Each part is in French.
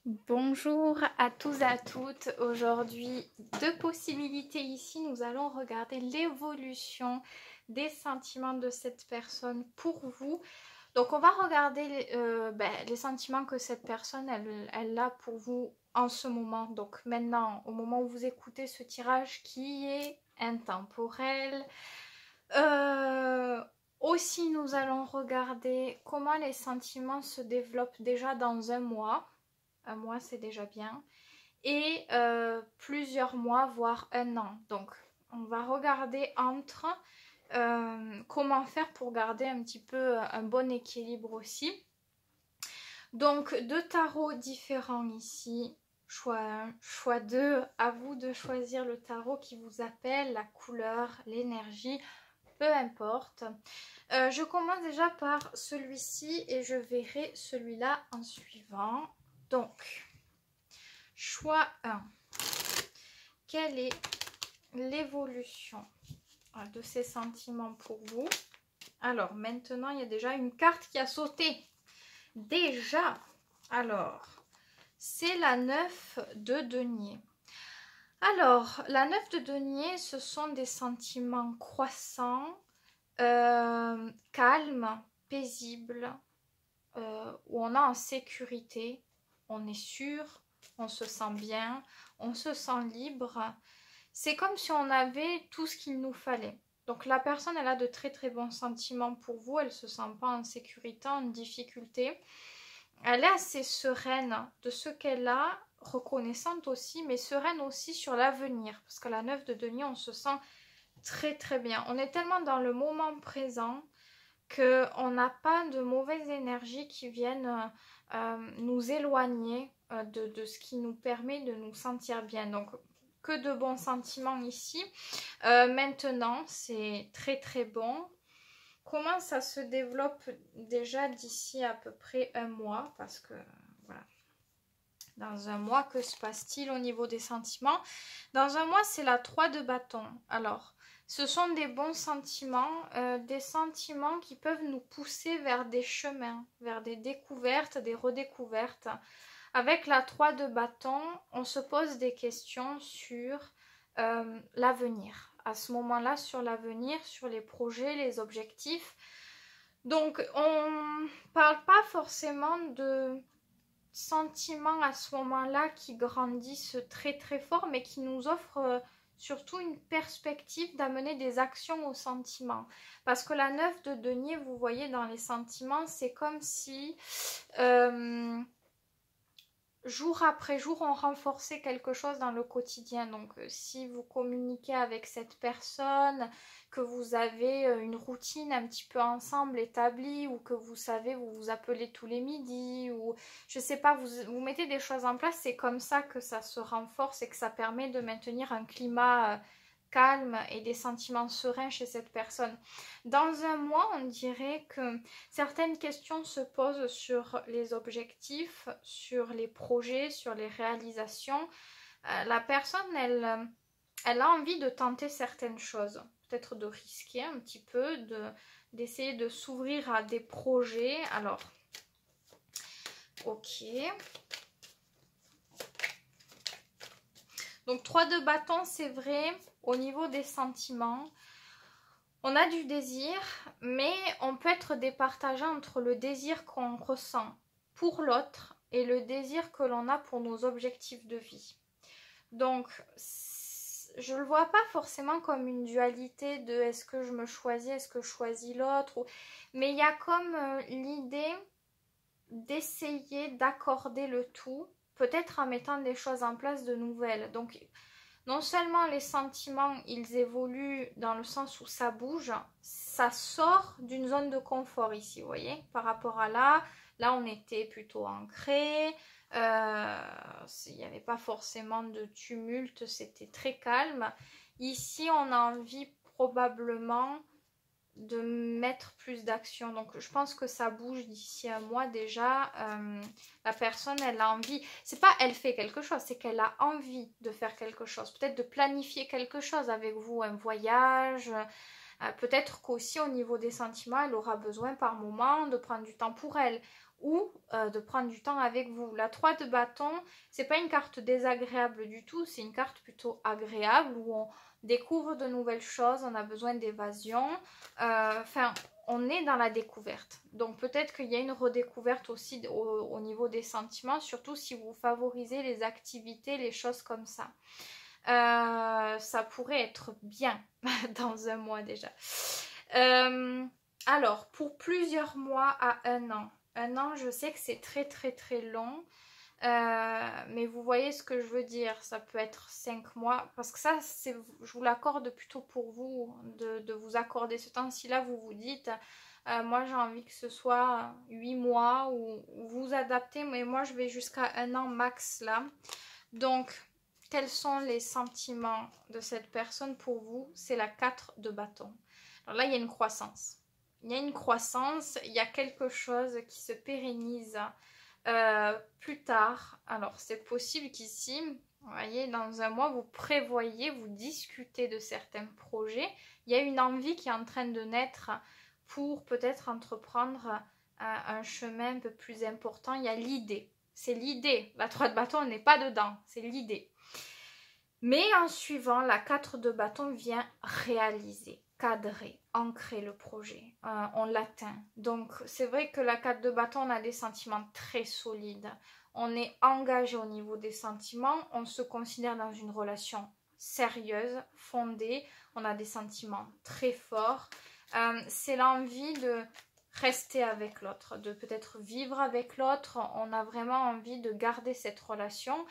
Bonjour à tous et à toutes. Aujourd'hui, deux possibilités ici. Nous allons regarder l'évolution des sentiments de cette personne pour vous. Donc, on va regarder les sentiments que cette personne, elle a pour vous en ce moment. Donc, maintenant, au moment où vous écoutez ce tirage qui est intemporel. Aussi, nous allons regarder comment les sentiments se développent déjà dans un mois. Un mois, c'est déjà bien. Et plusieurs mois, voire un an. Donc, on va regarder entre comment faire pour garder un petit peu un bon équilibre aussi. Donc, deux tarots différents ici. Choix 1, choix 2. À vous de choisir le tarot qui vous appelle, la couleur, l'énergie, peu importe. Je commence déjà par celui-ci et je verrai celui-là en suivant. Donc, choix 1. Quelle est l'évolution de ces sentiments pour vous? Alors, maintenant, il y a déjà une carte qui a sauté. Déjà, alors, c'est la 9 de denier. Alors, la 9 de denier, ce sont des sentiments croissants, calmes, paisibles, où on est en sécurité, on est sûr, on se sent bien, on se sent libre. C'est comme si on avait tout ce qu'il nous fallait. Donc la personne, elle a de très très bons sentiments pour vous, elle ne se sent pas en sécurité, en difficulté. Elle est assez sereine de ce qu'elle a, reconnaissante aussi, mais sereine aussi sur l'avenir. Parce que la 9 de denier, on se sent très très bien. On est tellement dans le moment présent qu'on n'a pas de mauvaises énergies qui viennent nous éloigner de ce qui nous permet de nous sentir bien. Donc, que de bons sentiments ici. Maintenant, c'est très très bon. Comment ça se développe déjà d'ici à peu près un mois? Parce que, voilà, dans un mois, que se passe-t-il au niveau des sentiments? Dans un mois, c'est la 3 de bâton. Alors, ce sont des bons sentiments, des sentiments qui peuvent nous pousser vers des chemins, vers des découvertes, des redécouvertes. Avec la 3 de bâton, on se pose des questions sur l'avenir. À ce moment-là, sur l'avenir, sur les projets, les objectifs. Donc, on ne parle pas forcément de sentiments à ce moment-là qui grandissent très très fort, mais qui nous offrent surtout une perspective d'amener des actions aux sentiments. Parce que la 9 de denier, vous voyez, dans les sentiments, c'est comme si jour après jour, on renforçait quelque chose dans le quotidien. Donc, si vous communiquez avec cette personne, que vous avez une routine un petit peu ensemble établie, ou que vous savez, vous vous appelez tous les midis, ou je sais pas, vous mettez des choses en place, c'est comme ça que ça se renforce et que ça permet de maintenir un climat calme et des sentiments sereins chez cette personne. Dans un mois, on dirait que certaines questions se posent sur les objectifs, sur les projets, sur les réalisations. La personne, elle a envie de tenter certaines choses, peut-être de risquer un petit peu, d'essayer de s'ouvrir à des projets. Alors, ok. Donc 3 de bâton, c'est vrai, au niveau des sentiments, on a du désir, mais on peut être départagé entre le désir qu'on ressent pour l'autre et le désir que l'on a pour nos objectifs de vie. Donc, je ne le vois pas forcément comme une dualité de est-ce que je me choisis, est-ce que je choisis l'autre, mais il y a comme l'idée d'essayer d'accorder le tout, peut-être en mettant des choses en place de nouvelles. Donc, non seulement les sentiments, ils évoluent dans le sens où ça bouge, ça sort d'une zone de confort ici, vous voyez, par rapport à là on était plutôt ancré, il n'y avait pas forcément de tumulte, c'était très calme. Ici, on a envie probablement de mettre plus d'action. Donc je pense que ça bouge d'ici un mois déjà. La personne, elle a envie, c'est pas elle fait quelque chose, c'est qu'elle a envie de faire quelque chose, peut-être de planifier quelque chose avec vous, un voyage. Peut-être qu'aussi au niveau des sentiments, elle aura besoin par moment de prendre du temps pour elle, ou de prendre du temps avec vous. La 3 de bâton, c'est pas une carte désagréable du tout, c'est une carte plutôt agréable où on découvre de nouvelles choses, on a besoin d'évasion. Enfin, on est dans la découverte. Donc peut-être qu'il y a une redécouverte aussi au niveau des sentiments, surtout si vous favorisez les activités, les choses comme ça. Ça pourrait être bien dans un mois déjà. Alors, pour plusieurs mois à un an. Un an, je sais que c'est très très très long. Mais vous voyez ce que je veux dire, ça peut être 5 mois, parce que ça, je vous l'accorde plutôt pour vous, de vous accorder ce temps. Si là, vous vous dites, moi j'ai envie que ce soit 8 mois, ou vous adaptez, mais moi je vais jusqu'à un an max là. Donc, quels sont les sentiments de cette personne pour vous? C'est la 4 de bâton. Alors là, il y a une croissance. Il y a une croissance, il y a quelque chose qui se pérennise plus tard. Alors, c'est possible qu'ici, vous voyez, dans un mois, vous prévoyez, vous discutez de certains projets. Il y a une envie qui est en train de naître pour peut-être entreprendre un chemin un peu plus important. Il y a l'idée. C'est l'idée. La 3 de bâton, on n'est pas dedans. C'est l'idée. Mais en suivant, la 4 de bâton vient réaliser, cadrer, ancrer le projet. On l'atteint. Donc, c'est vrai que la 4 de bâton, on a des sentiments très solides. On est engagé au niveau des sentiments. On se considère dans une relation sérieuse, fondée. On a des sentiments très forts. C'est l'envie de rester avec l'autre, de peut-être vivre avec l'autre. On a vraiment envie de garder cette relation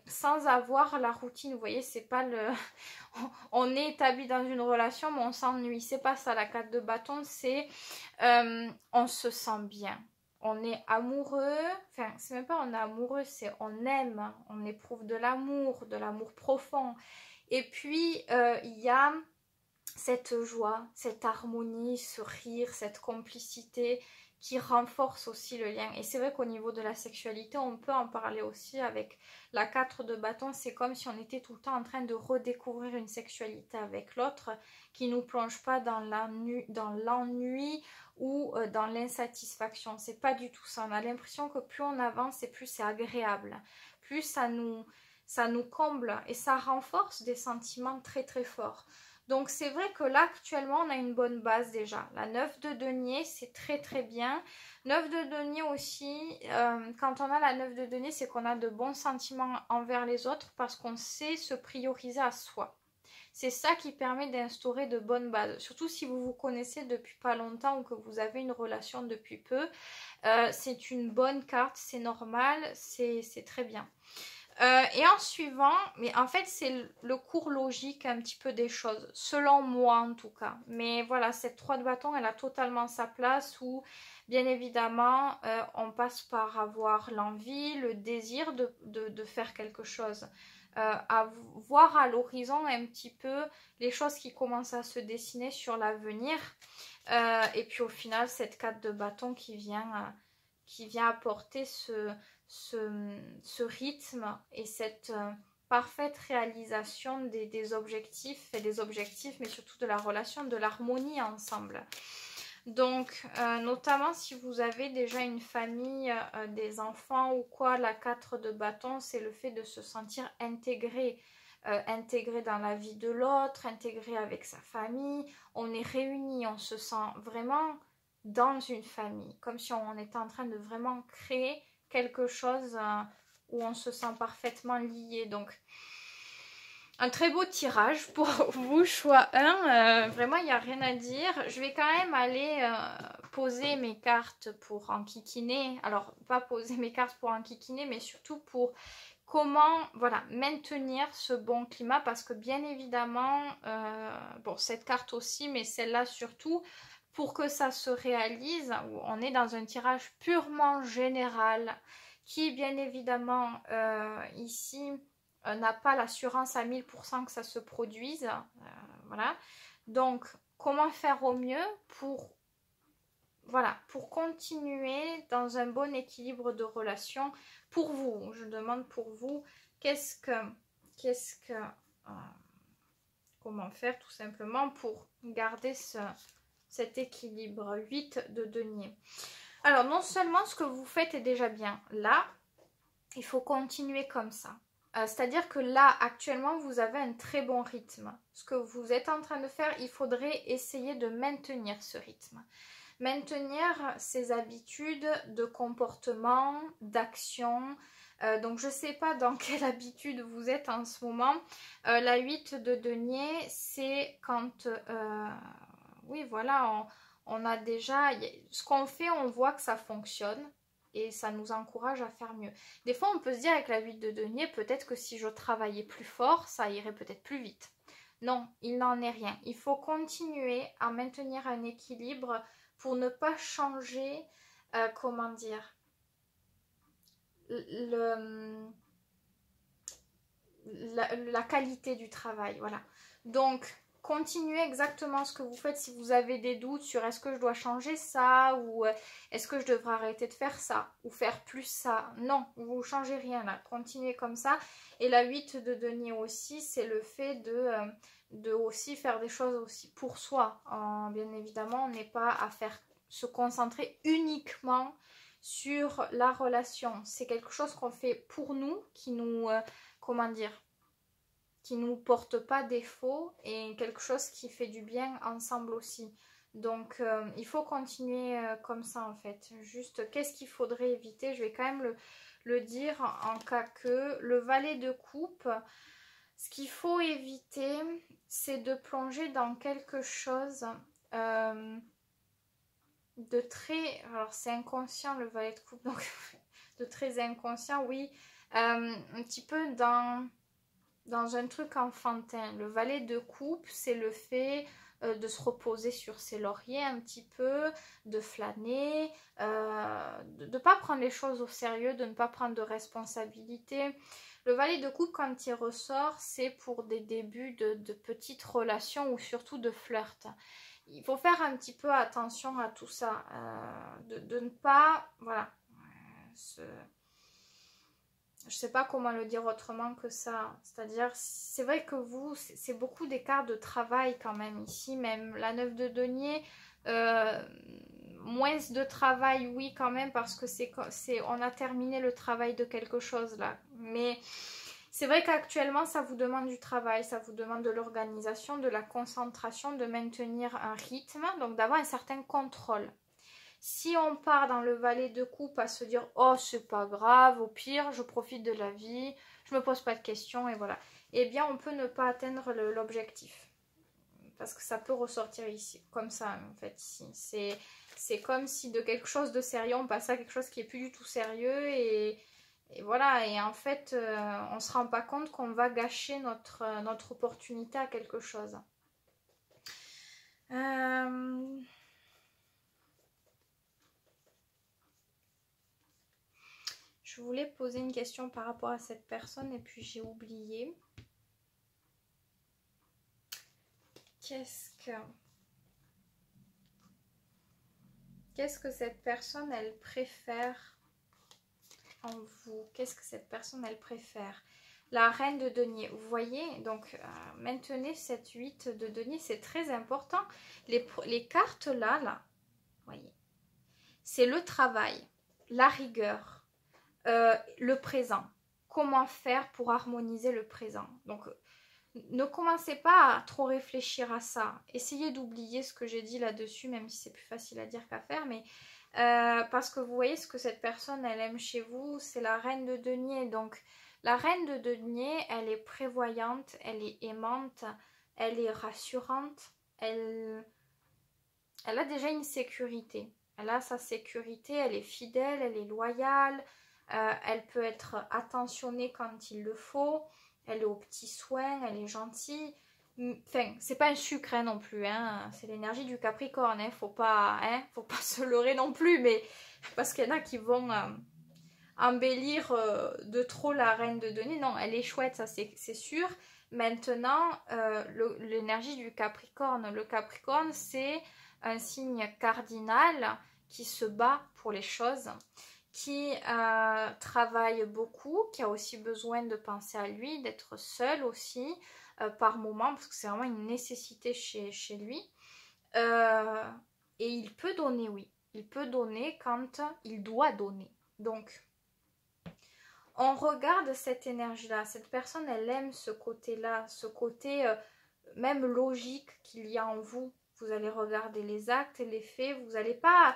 sans avoir la routine. Vous voyez, c'est pas le... on est établi dans une relation, mais on s'ennuie. C'est pas ça la 4 de bâton, c'est on se sent bien. On est amoureux, enfin, c'est même pas on est amoureux, c'est on aime, on éprouve de l'amour profond. Et puis, il y a cette joie, cette harmonie, ce rire, cette complicité qui renforce aussi le lien. Et c'est vrai qu'au niveau de la sexualité, on peut en parler aussi avec la 4 de bâton. C'est comme si on était tout le temps en train de redécouvrir une sexualité avec l'autre qui ne nous plonge pas dans l'ennui ou dans l'insatisfaction. C'est pas du tout ça. On a l'impression que plus on avance et plus c'est agréable. Plus ça nous comble et ça renforce des sentiments très très forts. Donc c'est vrai que là actuellement on a une bonne base déjà. La 9 de denier c'est très très bien. 9 de denier aussi, quand on a la 9 de denier c'est qu'on a de bons sentiments envers les autres parce qu'on sait se prioriser à soi. C'est ça qui permet d'instaurer de bonnes bases. Surtout si vous vous connaissez depuis pas longtemps ou que vous avez une relation depuis peu. C'est une bonne carte, c'est normal, c'est très bien. Et en suivant, mais en fait c'est le cours logique un petit peu des choses, selon moi en tout cas. Mais voilà, cette 3 de bâton, elle a totalement sa place où, bien évidemment, on passe par avoir l'envie, le désir de faire quelque chose. À voir à l'horizon un petit peu les choses qui commencent à se dessiner sur l'avenir. Et puis au final, cette 4 de bâton qui vient apporter ce rythme et cette parfaite réalisation des objectifs, mais surtout de la relation, de l'harmonie ensemble. Donc, notamment si vous avez déjà une famille, des enfants ou quoi, la 4 de bâton, c'est le fait de se sentir intégré. Intégré dans la vie de l'autre, intégré avec sa famille. On est réunis, on se sent vraiment dans une famille, comme si on était en train de vraiment créer quelque chose où on se sent parfaitement lié. Donc, un très beau tirage pour vous, choix 1. Vraiment, il n'y a rien à dire. Je vais quand même aller poser mes cartes pour enquiquiner. Alors, pas poser mes cartes pour enquiquiner, mais surtout pour comment maintenir ce bon climat. Parce que bien évidemment, bon, cette carte aussi, mais celle-là surtout, pour que ça se réalise, on est dans un tirage purement général qui, bien évidemment, ici, n'a pas l'assurance à 1000% que ça se produise. Voilà. Donc, comment faire au mieux pour continuer dans un bon équilibre de relation pour vous. Je demande pour vous, comment faire tout simplement pour garder cet équilibre. 8 de denier. Alors, non seulement ce que vous faites est déjà bien, là, il faut continuer comme ça. C'est-à-dire que là, actuellement, vous avez un très bon rythme. Ce que vous êtes en train de faire, il faudrait essayer de maintenir ce rythme. Maintenir ces habitudes de comportement, d'action. Donc, je ne sais pas dans quelle habitude vous êtes en ce moment. La 8 de denier, c'est quand... oui, voilà, on a déjà... Ce qu'on fait, on voit que ça fonctionne. Et ça nous encourage à faire mieux. Des fois, on peut se dire avec la 8 de denier, peut-être que si je travaillais plus fort, ça irait peut-être plus vite. Non, il n'en est rien. Il faut continuer à maintenir un équilibre pour ne pas changer, comment dire, la qualité du travail. Voilà. Donc, continuez exactement ce que vous faites. Si vous avez des doutes sur est-ce que je dois changer ça ou est-ce que je devrais arrêter de faire ça ou faire plus ça. Non, vous ne changez rien là. Continuez comme ça. Et la 8 de denier aussi, c'est le fait de aussi faire des choses aussi pour soi. Bien évidemment, on n'est pas à se concentrer uniquement sur la relation. C'est quelque chose qu'on fait pour nous, qui nous, comment dire, qui ne nous porte pas défaut et quelque chose qui fait du bien ensemble aussi. Donc il faut continuer comme ça en fait. Juste qu'est-ce qu'il faudrait éviter? Je vais quand même le dire en cas que le valet de coupe, ce qu'il faut éviter, c'est de plonger dans quelque chose de très... Alors c'est inconscient le valet de coupe, donc de très inconscient, oui. Un petit peu dans un truc enfantin. Le valet de coupe, c'est le fait de se reposer sur ses lauriers un petit peu, de flâner, de ne pas prendre les choses au sérieux, de ne pas prendre de responsabilité. Le valet de coupe, quand il ressort, c'est pour des débuts de petites relations ou surtout de flirt. Il faut faire un petit peu attention à tout ça, de ne pas, voilà, je sais pas comment le dire autrement que ça. C'est-à-dire, c'est vrai que vous, c'est beaucoup d'écart de travail quand même ici, même la 9 de denier, moins de travail, oui quand même, parce que on a terminé le travail de quelque chose là. Mais c'est vrai qu'actuellement, ça vous demande du travail, ça vous demande de l'organisation, de la concentration, de maintenir un rythme, donc d'avoir un certain contrôle. Si on part dans le valet de coupe à se dire « Oh, c'est pas grave, au pire, je profite de la vie, je me pose pas de questions et voilà », eh bien, on peut ne pas atteindre l'objectif. Parce que ça peut ressortir ici, comme ça, en fait, ici. C'est comme si de quelque chose de sérieux, on passe à quelque chose qui est plus du tout sérieux et voilà. Et en fait, on se rend pas compte qu'on va gâcher notre opportunité à quelque chose. Je voulais poser une question par rapport à cette personne et puis j'ai oublié. Qu'est-ce que cette personne, elle préfère en vous? Qu'est-ce que cette personne, elle préfère? La reine de denier, vous voyez, donc maintenez cette 8 de denier, c'est très important. Les cartes là, vous voyez, c'est le travail, la rigueur, le présent. Comment faire pour harmoniser le présent? Donc, ne commencez pas à trop réfléchir à ça. Essayez d'oublier ce que j'ai dit là-dessus, même si c'est plus facile à dire qu'à faire. Mais parce que vous voyez ce que cette personne, elle aime chez vous, c'est la reine de denier. Donc, la reine de denier, elle est prévoyante, elle est aimante, elle est rassurante. Elle a déjà une sécurité. Elle a sa sécurité, elle est fidèle, elle est loyale. Elle peut être attentionnée quand il le faut. Elle est aux petits soins, elle est gentille. Enfin, c'est pas un sucre hein, non plus. Hein. C'est l'énergie du Capricorne. Faut pas se leurrer non plus. Mais parce qu'il y en a qui vont embellir de trop la reine de denier. Non, elle est chouette, ça c'est sûr. Maintenant, l'énergie du Capricorne. Le Capricorne, c'est un signe cardinal qui se bat pour les choses, qui travaille beaucoup, qui a aussi besoin de penser à lui, d'être seul aussi par moment, parce que c'est vraiment une nécessité chez lui. Et il peut donner, oui. Il peut donner quand il doit donner. Donc, on regarde cette énergie-là. Cette personne, elle aime ce côté-là, ce côté même logique qu'il y a en vous. Vous allez regarder les actes et les faits. Vous n'allez pas...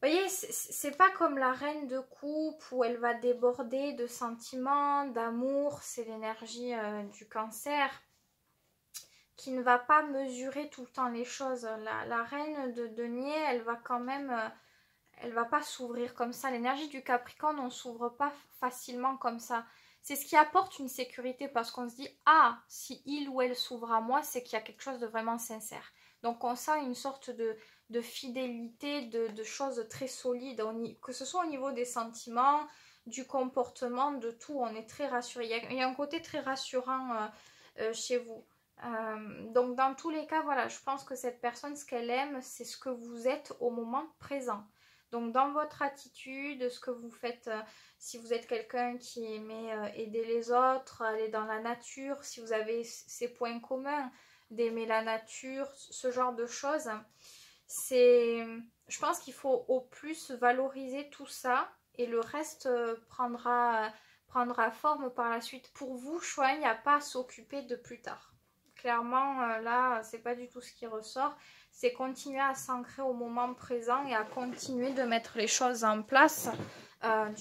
Vous voyez, c'est pas comme la reine de coupe où elle va déborder de sentiments, d'amour. C'est l'énergie du cancer qui ne va pas mesurer tout le temps les choses. La reine de denier, elle va quand même... elle va pas s'ouvrir comme ça. L'énergie du Capricorne, on s'ouvre pas facilement comme ça. C'est ce qui apporte une sécurité parce qu'on se dit « Ah, si il ou elle s'ouvre à moi, c'est qu'il y a quelque chose de vraiment sincère. » Donc on sent une sorte de fidélité, de choses très solides, que ce soit au niveau des sentiments, du comportement, de tout. On est très rassuré. Il y a un côté très rassurant chez vous. Donc dans tous les cas, voilà, je pense que cette personne, ce qu'elle aime, c'est ce que vous êtes au moment présent. Donc dans votre attitude, ce que vous faites, si vous êtes quelqu'un qui aimait aider les autres, aller dans la nature, si vous avez ces points communs d'aimer la nature, ce genre de choses, je pense qu'il faut au plus valoriser tout ça et le reste prendra forme par la suite. Pour vous, choix, il n'y a pas à s'occuper de plus tard. Clairement, là, c'est pas du tout ce qui ressort. C'est continuer à s'ancrer au moment présent et à continuer de mettre les choses en place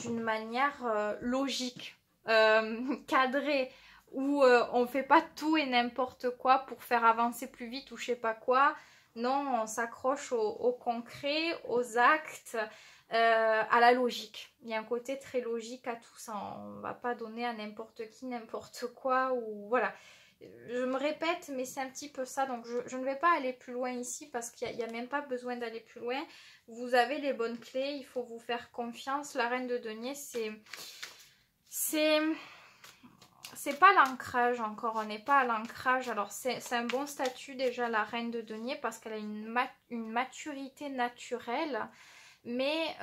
d'une manière logique, cadrée, où on fait pas tout et n'importe quoi pour faire avancer plus vite ou je sais pas quoi. Non, on s'accroche au concret, aux actes, à la logique. Il y a un côté très logique à tout ça. On va pas donner à n'importe qui, n'importe quoi, ou voilà. Je me répète, mais c'est un petit peu ça. Donc, je ne vais pas aller plus loin ici parce qu'il n'y a même pas besoin d'aller plus loin. Vous avez les bonnes clés, il faut vous faire confiance. La reine de denier, c'est pas l'ancrage encore. On n'est pas à l'ancrage. Alors, c'est un bon statut déjà, la reine de denier, parce qu'elle a une maturité naturelle. Mais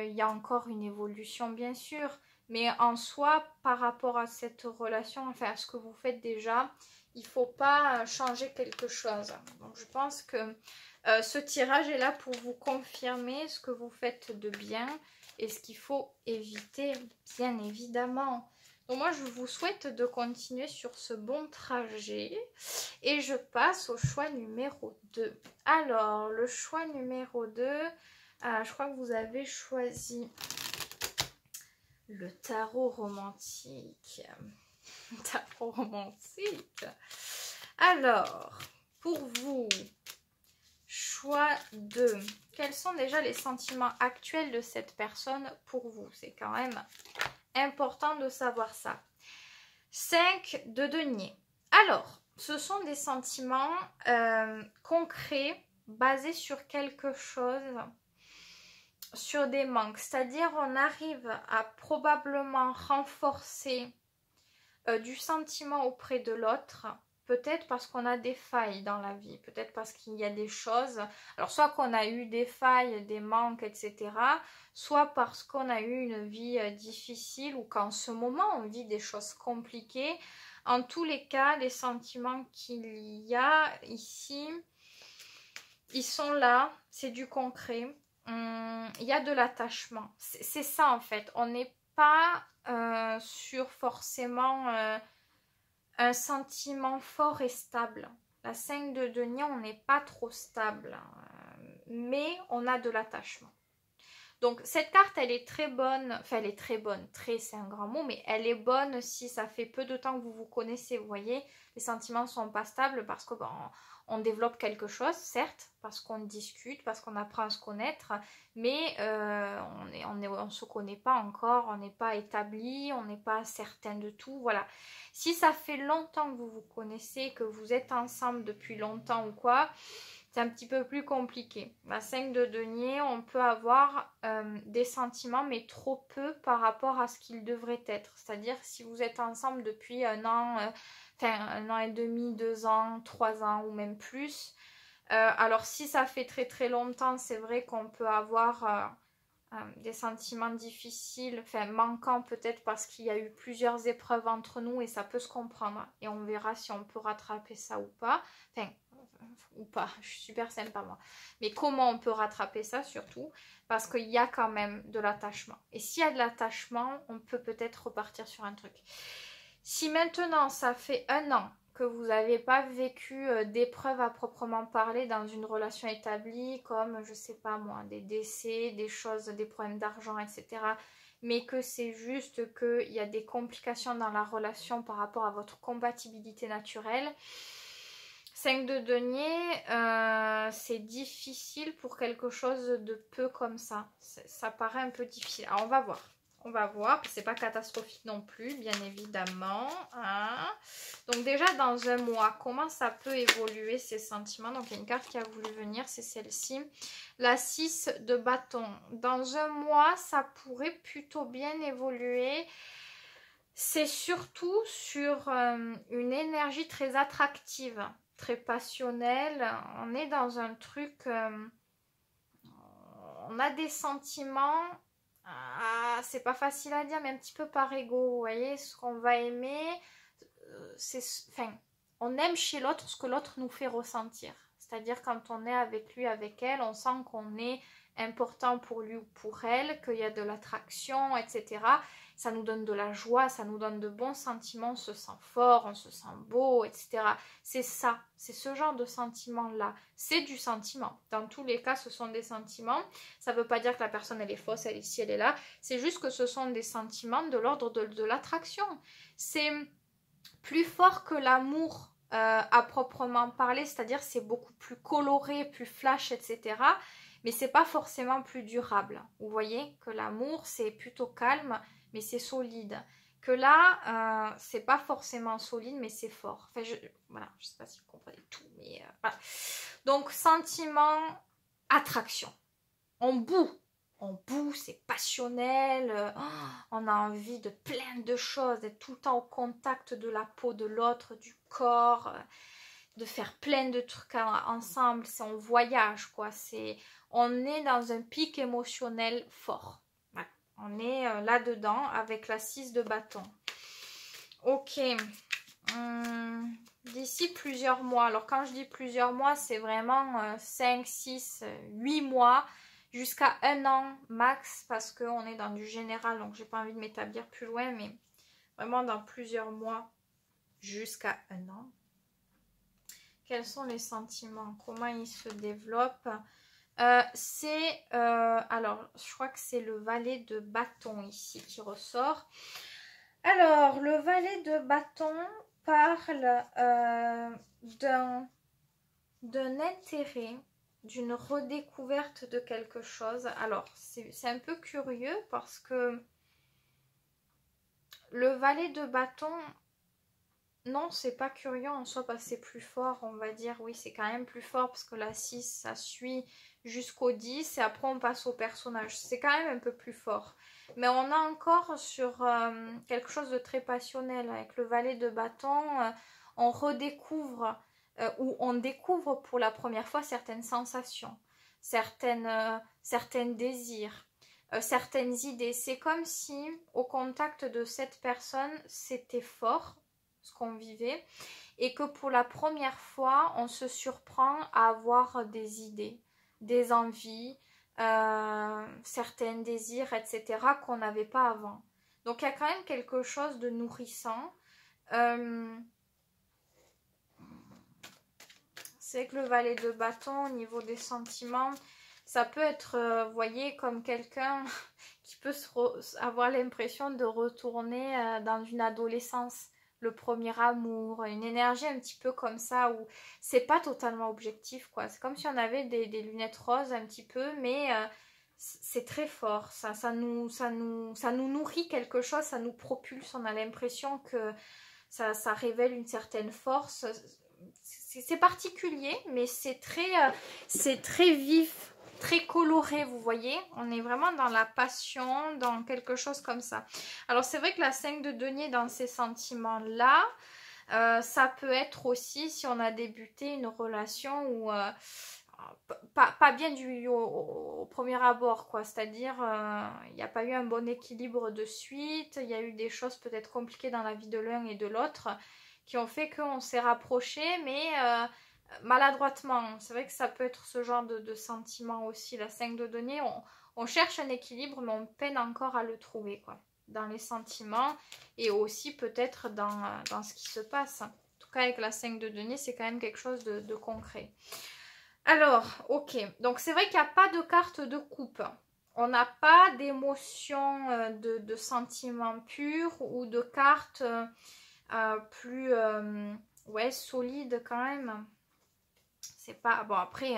il y a encore une évolution, bien sûr. Mais en soi, par rapport à cette relation, enfin à ce que vous faites déjà, il ne faut pas changer quelque chose. Donc je pense que ce tirage est là pour vous confirmer ce que vous faites de bien et ce qu'il faut éviter, bien évidemment. Donc moi, je vous souhaite de continuer sur ce bon trajet et je passe au choix numéro 2. Alors, le choix numéro 2, je crois que vous avez choisi le tarot romantique. Tarot romantique. Alors, pour vous, choix 2. Quels sont déjà les sentiments actuels de cette personne pour vous? C'est quand même important de savoir ça. 5 de denier. Alors, ce sont des sentiments concrets, basés sur quelque chose, sur des manques. C'est-à-dire, on arrive à probablement renforcer du sentiment auprès de l'autre, peut-être parce qu'on a des failles dans la vie, peut-être parce qu'il y a des choses, alors soit qu'on a eu des failles, des manques, etc., soit parce qu'on a eu une vie difficile ou qu'en ce moment on vit des choses compliquées. En tous les cas, les sentiments qu'il y a ici, ils sont là, c'est du concret, il y a de l'attachement, c'est ça en fait, on n'est pas sur forcément un sentiment fort et stable. La 5 de denier, on n'est pas trop stable, mais on a de l'attachement. Donc cette carte, elle est très bonne, enfin elle est très bonne, très c'est un grand mot, mais elle est bonne si ça fait peu de temps que vous vous connaissez, vous voyez. Les sentiments ne sont pas stables parce que bon, on développe quelque chose, certes, parce qu'on discute, parce qu'on apprend à se connaître, mais on ne se connaît pas encore, on n'est pas établi, on n'est pas certain de tout, voilà. Si ça fait longtemps que vous vous connaissez, que vous êtes ensemble depuis longtemps ou quoi, c'est un petit peu plus compliqué. La 5 de denier, on peut avoir des sentiments, mais trop peu par rapport à ce qu'ils devraient être. C'est-à-dire, si vous êtes ensemble depuis un an, un an et demi, 2 ans, 3 ans ou même plus. Alors, si ça fait très très longtemps, c'est vrai qu'on peut avoir des sentiments difficiles, enfin manquants peut-être parce qu'il y a eu plusieurs épreuves entre nous et ça peut se comprendre. Et on verra si on peut rattraper ça ou pas. Enfin, ou pas, je suis super sympa moi. Mais comment on peut rattraper ça surtout? Parce qu'il y a quand même de l'attachement. Et s'il y a de l'attachement, on peut peut-être repartir sur un truc. Si maintenant, ça fait 1 an que vous n'avez pas vécu d'épreuves à proprement parler dans une relation établie, comme, je sais pas moi, des décès, des choses, des problèmes d'argent, etc., mais que c'est juste qu'il y a des complications dans la relation par rapport à votre compatibilité naturelle, 5 de denier, c'est difficile pour quelque chose de peu comme ça. Ça paraît un peu difficile. Alors, on va voir. On va voir, c'est pas catastrophique non plus, bien évidemment. Hein. Donc déjà, dans un mois, comment ça peut évoluer ces sentiments? Donc il y a une carte qui a voulu venir, c'est celle-ci. La 6 de bâton. Dans un mois, ça pourrait plutôt bien évoluer. C'est surtout sur une énergie très attractive, très passionnelle. On est dans un truc... on a des sentiments... c'est pas facile à dire, mais un petit peu par ego, vous voyez, ce qu'on va aimer, on aime chez l'autre ce que l'autre nous fait ressentir. C'est-à-dire quand on est avec lui, avec elle, on sent qu'on est important pour lui ou pour elle, qu'il y a de l'attraction, etc. Ça nous donne de la joie, ça nous donne de bons sentiments, on se sent fort, on se sent beau, etc. C'est ça, c'est ce genre de sentiment-là. C'est du sentiment. Dans tous les cas, ce sont des sentiments. Ça ne veut pas dire que la personne, elle est fausse, elle est ici, elle est là. C'est juste que ce sont des sentiments de l'ordre de l'attraction. C'est plus fort que l'amour à proprement parler, c'est-à-dire c'est beaucoup plus coloré, plus flash, etc. Mais c'est pas forcément plus durable. Vous voyez que l'amour, c'est plutôt calme, mais c'est solide. Que là, c'est pas forcément solide, mais c'est fort. Enfin, voilà, je sais pas si vous comprenez tout, mais voilà. Donc, sentiment, attraction. On bout, c'est passionnel, on a envie de plein de choses, d'être tout le temps au contact de la peau de l'autre, du corps, de faire plein de trucs ensemble, on voyage quoi, on est dans un pic émotionnel fort. Voilà. On est là-dedans avec la 6 de bâton. Ok. D'ici plusieurs mois, alors quand je dis plusieurs mois, c'est vraiment 5, 6, 8 mois, jusqu'à 1 an max, parce qu'on est dans du général, donc j'ai pas envie de m'établir plus loin, mais vraiment dans plusieurs mois, jusqu'à 1 an. Quels sont les sentiments? Comment ils se développent? Alors, je crois que c'est le valet de bâton ici qui ressort. Alors, le valet de bâton parle d'un intérêt, d'une redécouverte de quelque chose. Alors, c'est un peu curieux parce que le valet de bâton, non, c'est pas curieux en soi parce que c'est plus fort, on va dire. Oui, c'est quand même plus fort parce que la 6, ça suit jusqu'au 10 et après on passe au personnage. C'est quand même un peu plus fort. Mais on a encore sur quelque chose de très passionnel. Avec le valet de bâton, on redécouvre ou on découvre pour la première fois certaines sensations, certains désirs, certaines idées. C'est comme si au contact de cette personne, c'était fort ce qu'on vivait et que pour la première fois, on se surprend à avoir des idées, des envies, certains désirs, etc. qu'on n'avait pas avant. Donc il y a quand même quelque chose de nourrissant. C'est que le valet de bâton au niveau des sentiments, ça peut être, vous voyez, comme quelqu'un qui peut avoir l'impression de retourner dans une adolescence, le premier amour, une énergie un petit peu comme ça où c'est pas totalement objectif quoi. C'est comme si on avait des lunettes roses un petit peu, mais c'est très fort. Ça nous nourrit quelque chose, ça nous propulse. On a l'impression que ça révèle une certaine force. C'est particulier, mais c'est très vif, très coloré, vous voyez. On est vraiment dans la passion, dans quelque chose comme ça. Alors c'est vrai que la 5 de denier dans ces sentiments-là, ça peut être aussi si on a débuté une relation où pas bien au premier abord, quoi. C'est-à-dire, il n'y a pas eu un bon équilibre de suite, il y a eu des choses peut-être compliquées dans la vie de l'un et de l'autre qui ont fait qu'on s'est rapprochés, mais maladroitement. C'est vrai que ça peut être ce genre de sentiment aussi. La 5 de denier, on cherche un équilibre, mais on peine encore à le trouver, quoi. Dans les sentiments et aussi peut-être dans ce qui se passe. En tout cas, avec la 5 de denier, c'est quand même quelque chose de concret. Alors, ok. Donc, c'est vrai qu'il n'y a pas de carte de coupe. On n'a pas d'émotion, de sentiments purs ou de cartes plus ouais, solides quand même. C'est pas... Bon, après,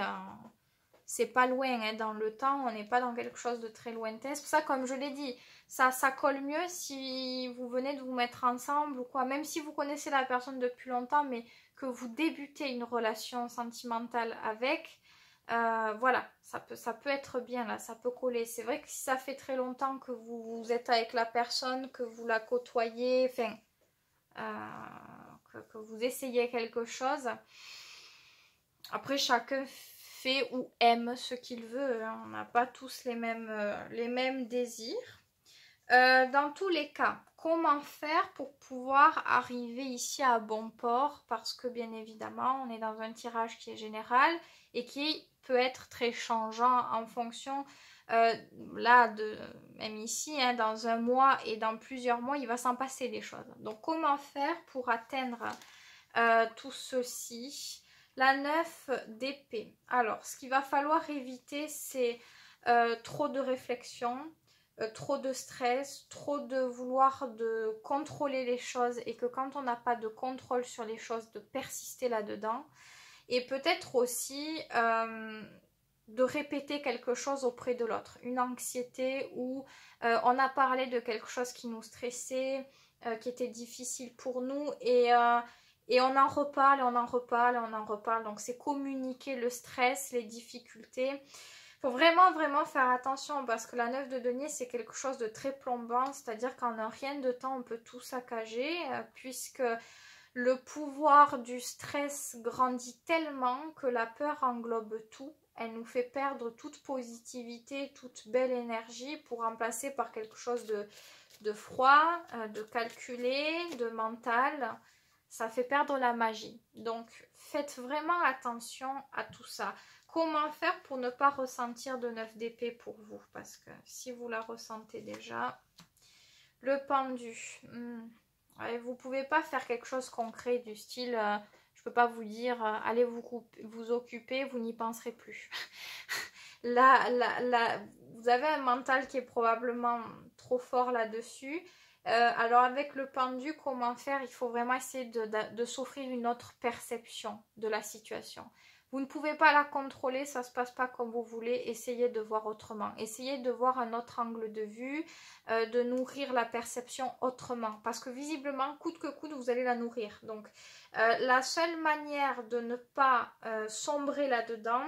c'est pas loin hein, dans le temps. On n'est pas dans quelque chose de très lointain. C'est pour ça, comme je l'ai dit, ça colle mieux si vous venez de vous mettre ensemble ou quoi. Même si vous connaissez la personne depuis longtemps, mais que vous débutez une relation sentimentale avec... voilà, ça peut être bien là, ça peut coller. C'est vrai que si ça fait très longtemps que vous êtes avec la personne, que vous la côtoyez, enfin, que vous essayez quelque chose, après chacun fait ou aime ce qu'il veut, hein. On n'a pas tous les mêmes désirs. Dans tous les cas, comment faire pour pouvoir arriver ici à bon port? Parce que bien évidemment, on est dans un tirage qui est général et qui peut être très changeant en fonction, là, même ici, hein, dans un mois et dans plusieurs mois, il va s'en passer des choses. Donc, comment faire pour atteindre tout ceci? La 9 d'épée. Alors, ce qu'il va falloir éviter, c'est trop de réflexion, trop de stress, trop de vouloir de contrôler les choses et que quand on n'a pas de contrôle sur les choses, de persister là-dedans. Et peut-être aussi de répéter quelque chose auprès de l'autre. Une anxiété où on a parlé de quelque chose qui nous stressait, qui était difficile pour nous et on en reparle, on en reparle, on en reparle. Donc c'est communiquer le stress, les difficultés. Il faut vraiment, vraiment faire attention parce que la 9 de denier, c'est quelque chose de très plombant. C'est-à-dire qu'en un rien de temps, on peut tout saccager puisque le pouvoir du stress grandit tellement que la peur englobe tout. Elle nous fait perdre toute positivité, toute belle énergie pour remplacer par quelque chose de froid, de calculé, de mental. Ça fait perdre la magie. Donc, faites vraiment attention à tout ça. Comment faire pour ne pas ressentir de 9 d'épée pour vous? Parce que si vous la ressentez déjà, le pendu. Ouais, vous ne pouvez pas faire quelque chose concret du style, je ne peux pas vous dire, allez vous occuper, vous n'y penserez plus. Là, vous avez un mental qui est probablement trop fort là-dessus. Alors avec le pendu, comment faire? Il faut vraiment essayer de s'offrir une autre perception de la situation. Vous ne pouvez pas la contrôler, ça ne se passe pas comme vous voulez, essayez de voir autrement. Essayez de voir un autre angle de vue, de nourrir la perception autrement. Parce que visiblement, coûte que coûte, vous allez la nourrir. Donc, la seule manière de ne pas sombrer là-dedans,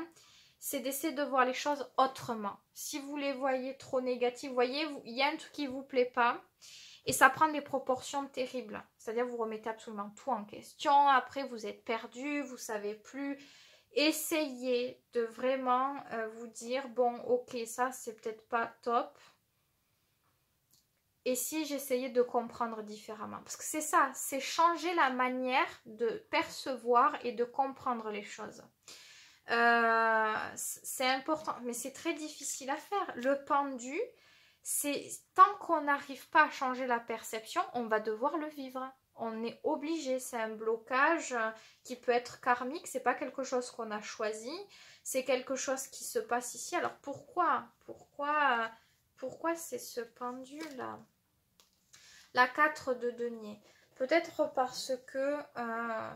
c'est d'essayer de voir les choses autrement. Si vous les voyez trop négatives, vous voyez, il y a un truc qui ne vous plaît pas. Et ça prend des proportions terribles. C'est-à-dire vous remettez absolument tout en question. Après, vous êtes perdu, vous ne savez plus. Essayez de vraiment vous dire, bon, ok, ça, c'est peut-être pas top. Et si j'essayais de comprendre différemment? Parce que c'est ça, c'est changer la manière de percevoir et de comprendre les choses. C'est important, mais c'est très difficile à faire. Le pendu, c'est tant qu'on n'arrive pas à changer la perception, on va devoir le vivre. On est obligé, c'est un blocage qui peut être karmique, c'est pas quelque chose qu'on a choisi, c'est quelque chose qui se passe ici. Alors pourquoi c'est ce pendule là? La 4 de denier. Peut-être parce que,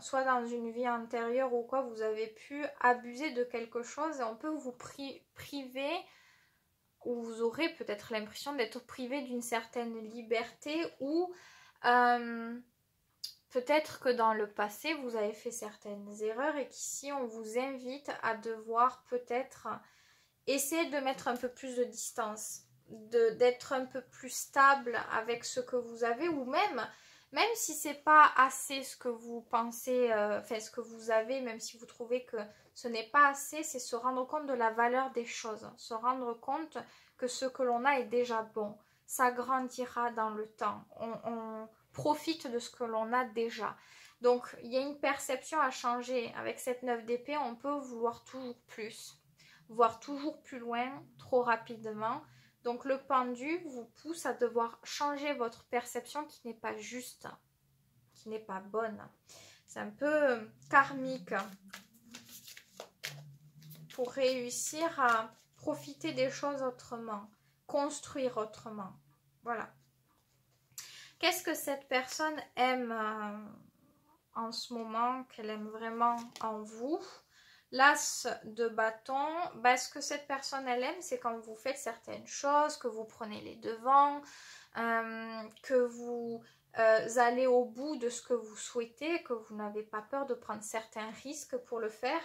soit dans une vie antérieure ou quoi, vous avez pu abuser de quelque chose et on peut vous priver, ou vous aurez peut-être l'impression d'être privé d'une certaine liberté ou peut-être que dans le passé, vous avez fait certaines erreurs et qu'ici, on vous invite à devoir peut-être essayer de mettre un peu plus de distance, d'être un peu plus stable avec ce que vous avez ou même si c'est pas assez ce que vous pensez, ce que vous avez, même si vous trouvez que ce n'est pas assez, c'est se rendre compte de la valeur des choses, se rendre compte que ce que l'on a est déjà bon, ça grandira dans le temps, on profite de ce que l'on a déjà. Donc, il y a une perception à changer. Avec cette 9 d'épée, on peut vouloir toujours plus, voir toujours plus loin, trop rapidement. Donc, le pendu vous pousse à devoir changer votre perception qui n'est pas juste, qui n'est pas bonne. C'est un peu karmique pour réussir à profiter des choses autrement, construire autrement. Voilà. Qu'est-ce que cette personne aime en ce moment, qu'elle aime vraiment en vous? L'as de bâton, ce que cette personne elle aime, c'est quand vous faites certaines choses, que vous prenez les devants, que vous allez au bout de ce que vous souhaitez, que vous n'avez pas peur de prendre certains risques pour le faire.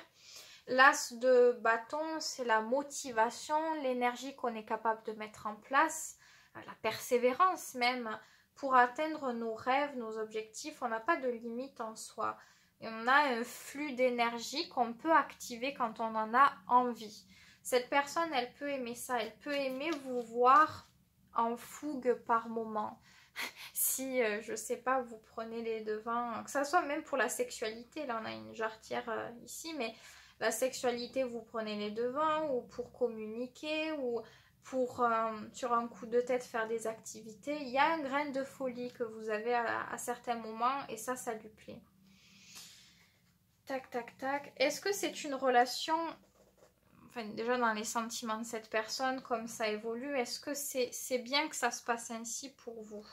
L'as de bâton, c'est la motivation, l'énergie qu'on est capable de mettre en place, la persévérance même, pour atteindre nos rêves, nos objectifs. On n'a pas de limite en soi. Et on a un flux d'énergie qu'on peut activer quand on en a envie. Cette personne, elle peut aimer ça. Elle peut aimer vous voir en fougue par moment. Si, je sais pas, vous prenez les devants, que ça soit même pour la sexualité. Là, on a une jarretière ici, mais la sexualité, vous prenez les devants, ou pour communiquer, ou pour, sur un coup de tête, faire des activités. Il y a un grain de folie que vous avez à certains moments, et ça lui plaît. Tac, tac, tac. Est-ce que c'est une relation, enfin déjà dans les sentiments de cette personne, comme ça évolue, est-ce que c'est bien que ça se passe ainsi pour vous?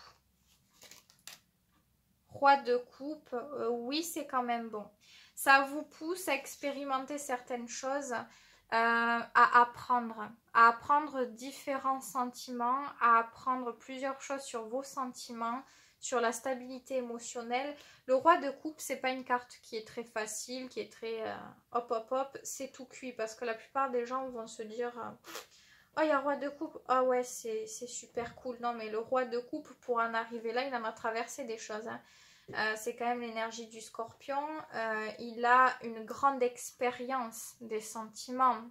Roi de coupe, oui, c'est quand même bon. Ça vous pousse à expérimenter certaines choses, à apprendre différents sentiments, à apprendre plusieurs choses sur vos sentiments, sur la stabilité émotionnelle. Le roi de coupe, c'est pas une carte qui est très facile, qui est très hop hop hop, c'est tout cuit parce que la plupart des gens vont se dire oh, il y a roi de coupe, ah ouais, c'est super cool. Non, mais le roi de coupe, pour en arriver là, il en a traversé des choses, hein. C'est quand même l'énergie du scorpion. Il a une grande expérience des sentiments,